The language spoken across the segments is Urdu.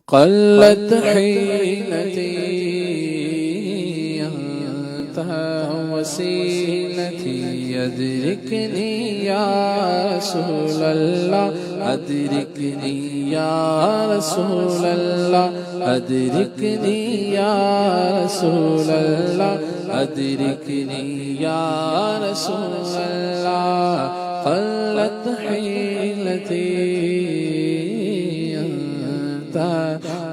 قلت حيلتي أنت وسيلتي أدركني يا رسول الله أدركني يا رسول الله أدركني يا رسول الله أدركني يا رسول الله قلت حيلتي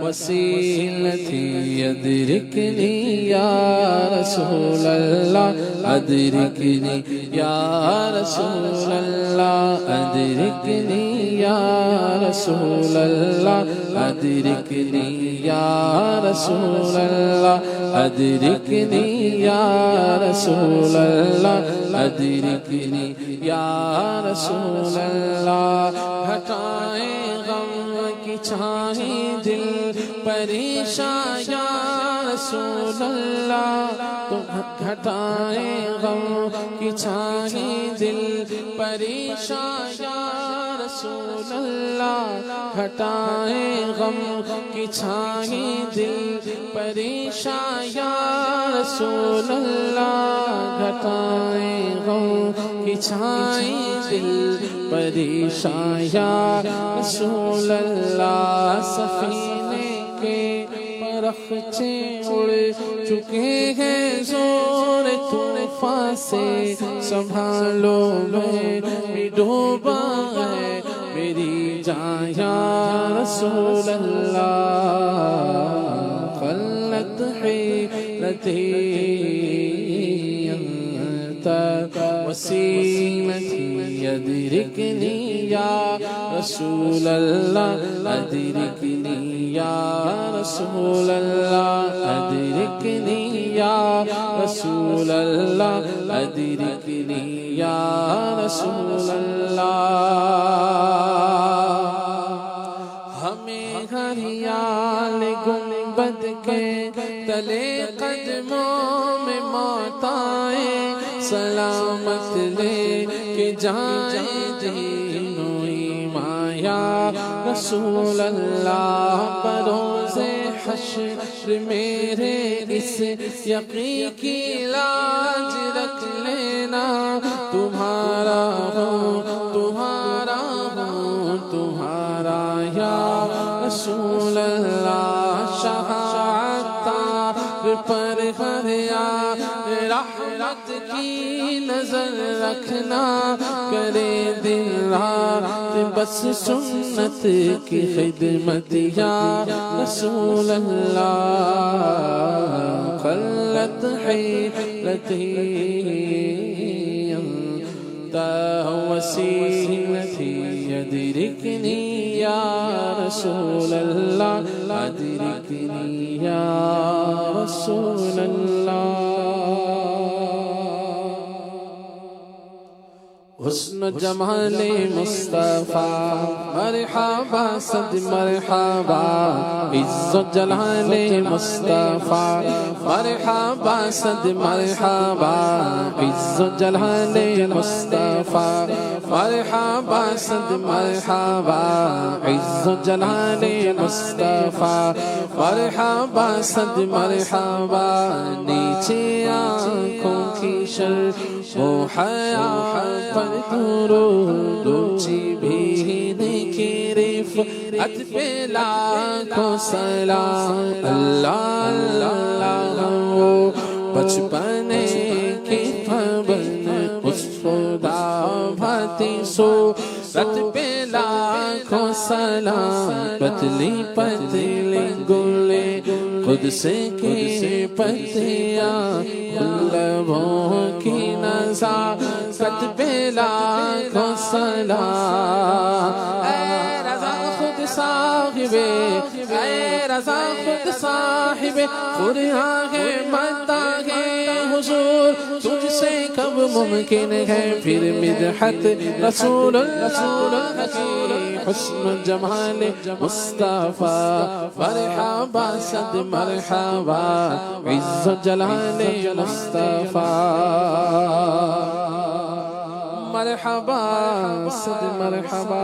وسيلتي أدركني يا رسول الله أدركني يا رسول الله أدركني يا رسول الله أدركني يا رسول الله أدركني يا رسول الله أدركني يا رسول الله ہٹائے غم کی چھائے دل پریشان یا رسول اللہ تم ہٹائے غم کی چھائے دل پریشان یا رسول اللہ ہٹائے غم کی چھائے دل پریشان یا رسول اللہ ہٹائے غم کی چھائے دل پریشان یا رسول اللہ سفینے کے پرخچے اڑ چکے ہیں زور طوفان سے سنبھالو میں ڈوبا ہے میری جان یا رسول اللہ قلت حیلتی انت وسیلتی أدركني يا رسول الله أدركني يا رسول الله أدركني يا رسول الله أدركني يا رسول الله ہمیں ہریال گنبد کے تلے قدموں میں موت آئے سلامت لے کہ جائیں دین و ایمان یا رسول اللہ بروز حشر میرے اس یقین کی لاج رکھ لینا تمہارا ہوں تمہارا ہوں تمہارا یا رسول اللہ شہادت پر ہریا رحمت کی نظر رکھنا کرے دن رات بس سنت کی خدمت یا رسول اللہ قلت حیلتی انت وسیلتی أدركني يا رسول الله أدركني يا رسول الله حسن جمال مصطفیٰ مرحبا صد مرحبا عز جلال مصطفیٰ مرحبا صد مرحبا عز جلال مصطفیٰ مرحبا صد مرحبا عز جلال مصطفیٰ مرحبا صد مرحبا نیچے آنکھوں کی شرح و حیا پر درود اونچی بھین کی رفعت پہ لاکھوں سلام اللہ اللہ وہ بچپنے کی پابند اس خدا بھاتی صورت پہ لاکھوں سلام پتلی پتلی گلے قدس کی پتیاں لبوں کی نزاکت پہ لاکھوں سلام اے رضا خود صاحب اے رضا خود صاحب قرآن ہے مدہ ہے حضور تجھ سے کب ممکن ہے پھر مدحت رسول اللہ کی حسن جمال مصطفیٰ مرحبا صد مرحبا عز جلال مصطفیٰ مرحبا صد مرحبا.